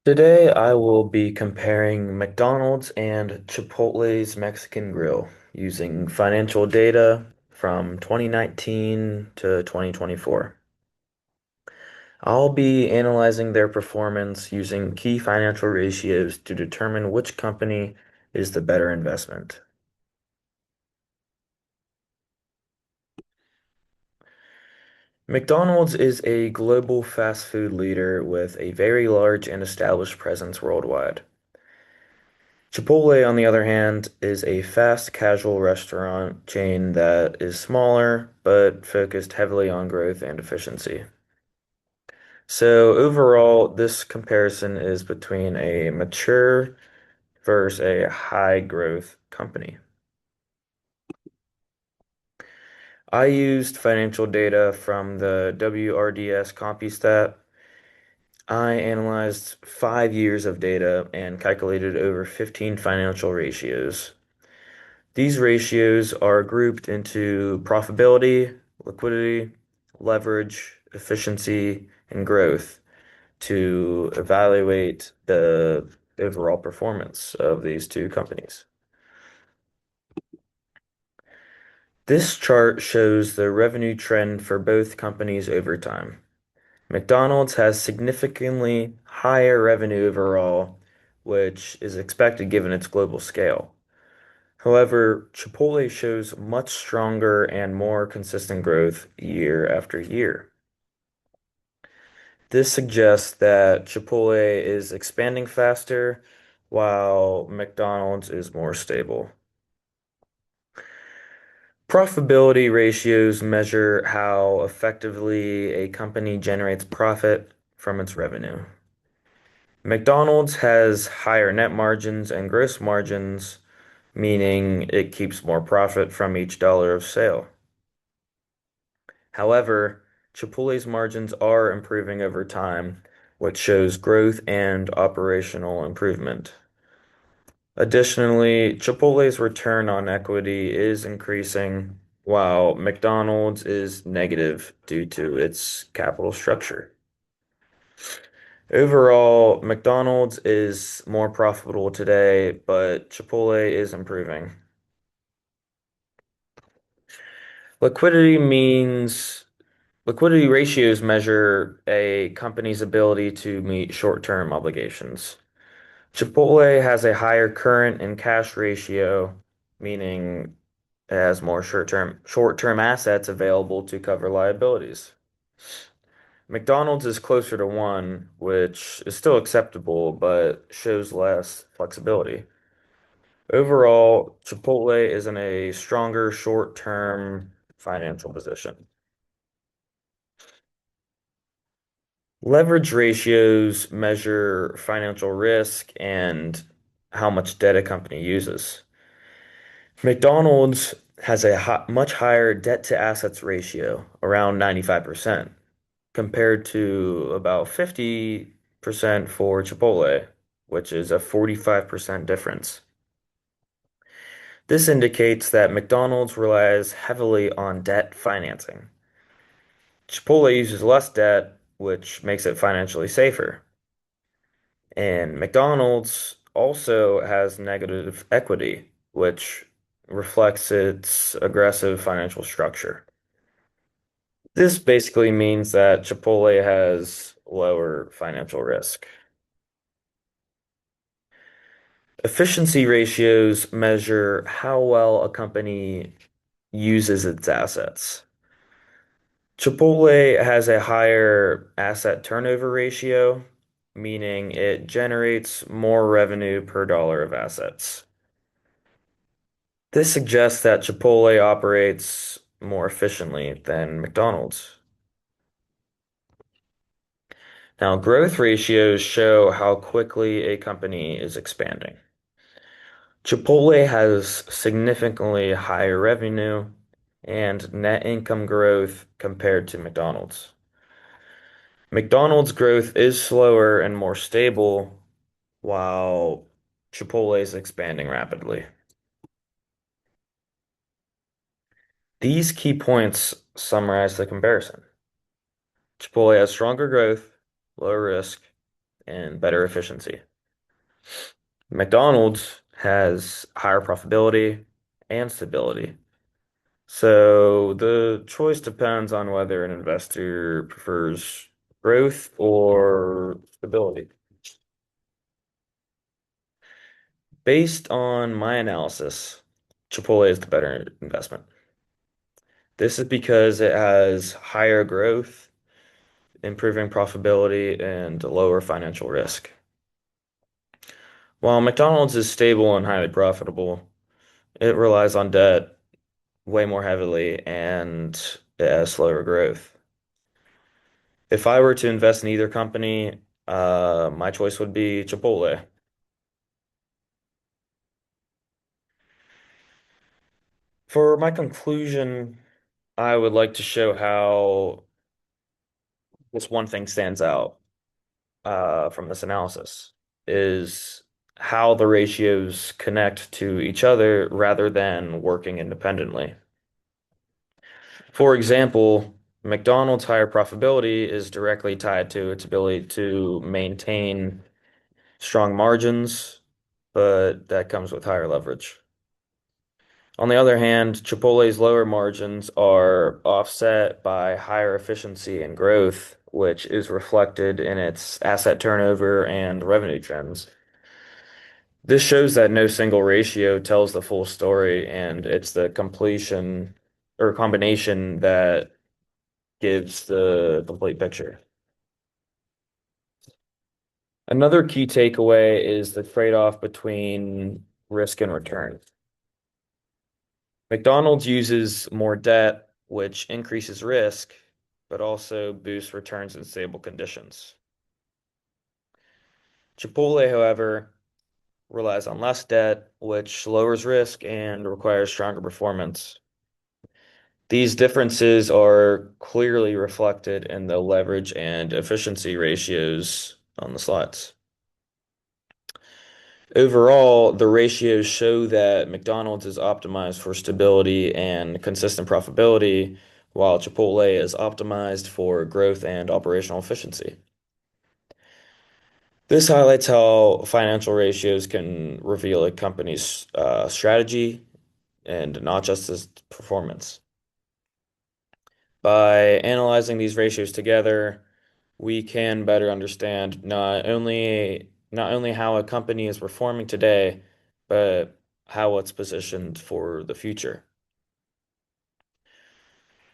Today, I will be comparing McDonald's and Chipotle's Mexican Grill using financial data from 2019 to 2024. I'll be analyzing their performance using key financial ratios to determine which company is the better investment. McDonald's is a global fast food leader with a very large and established presence worldwide. Chipotle, on the other hand, is a fast casual restaurant chain that is smaller but focused heavily on growth and efficiency. So overall, this comparison is between a mature versus a high growth company. I used financial data from the WRDS CompuStat. I analyzed 5 years of data and calculated over 15 financial ratios. These ratios are grouped into profitability, liquidity, leverage, efficiency, and growth to evaluate the overall performance of these two companies. This chart shows the revenue trend for both companies over time. McDonald's has significantly higher revenue overall, which is expected given its global scale. However, Chipotle shows much stronger and more consistent growth year after year. This suggests that Chipotle is expanding faster while McDonald's is more stable. Profitability ratios measure how effectively a company generates profit from its revenue. McDonald's has higher net margins and gross margins, meaning it keeps more profit from each dollar of sale. However, Chipotle's margins are improving over time, which shows growth and operational improvement. Additionally, Chipotle's return on equity is increasing, while McDonald's is negative due to its capital structure. Overall, McDonald's is more profitable today, but Chipotle is improving. Liquidity means Liquidity ratios measure a company's ability to meet short-term obligations. Chipotle has a higher current and cash ratio, meaning it has more short-term assets available to cover liabilities. McDonald's is closer to one, which is still acceptable, but shows less flexibility. Overall, Chipotle is in a stronger short-term financial position. Leverage ratios measure financial risk and how much debt a company uses. McDonald's has a much higher debt to assets ratio, around 95%, compared to about 50% for Chipotle, which is a 45% difference. This indicates that McDonald's relies heavily on debt financing. Chipotle uses less debt, which makes it financially safer. And McDonald's also has negative equity, which reflects its aggressive financial structure. This basically means that Chipotle has lower financial risk. Efficiency ratios measure how well a company uses its assets. Chipotle has a higher asset turnover ratio, meaning it generates more revenue per dollar of assets. This suggests that Chipotle operates more efficiently than McDonald's. Now, growth ratios show how quickly a company is expanding. Chipotle has significantly higher revenue and net income growth compared to McDonald's. McDonald's growth is slower and more stable, while Chipotle is expanding rapidly. These key points summarize the comparison. Chipotle has stronger growth, lower risk, and better efficiency. McDonald's has higher profitability and stability. So the choice depends on whether an investor prefers growth or stability. Based on my analysis, Chipotle is the better investment. This is because it has higher growth, improving profitability, and lower financial risk. While McDonald's is stable and highly profitable, it relies on debt way more heavily and it has slower growth. If I were to invest in either company, my choice would be Chipotle. For my conclusion, I would like to show how this one thing stands out from this analysis is how the ratios connect to each other rather than working independently. For example, McDonald's higher profitability is directly tied to its ability to maintain strong margins, but that comes with higher leverage. On the other hand, Chipotle's lower margins are offset by higher efficiency and growth, which is reflected in its asset turnover and revenue trends. This shows that no single ratio tells the full story, and it's the completion or combination that gives the complete picture. Another key takeaway is the trade-off between risk and return. McDonald's uses more debt, which increases risk, but also boosts returns in stable conditions. Chipotle, however, relies on less debt, which lowers risk and requires stronger performance. These differences are clearly reflected in the leverage and efficiency ratios on the slides. Overall, the ratios show that McDonald's is optimized for stability and consistent profitability, while Chipotle is optimized for growth and operational efficiency. This highlights how financial ratios can reveal a company's strategy and not just its performance. By analyzing these ratios together, we can better understand not only how a company is performing today, but how it's positioned for the future.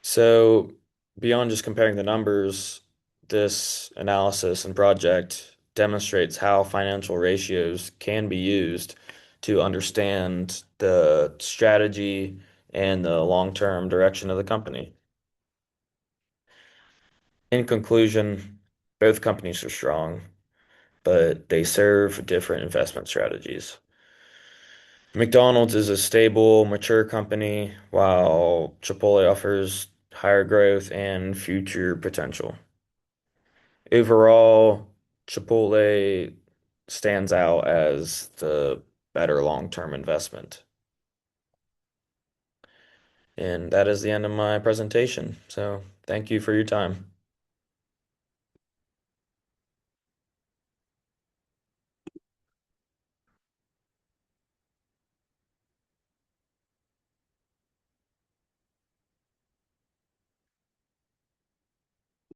So, beyond just comparing the numbers, this analysis and project demonstrates how financial ratios can be used to understand the strategy and the long-term direction of the company. In conclusion, both companies are strong, but they serve different investment strategies. McDonald's is a stable, mature company, while Chipotle offers higher growth and future potential. Overall, Chipotle stands out as the better long-term investment. And that is the end of my presentation. So thank you for your time.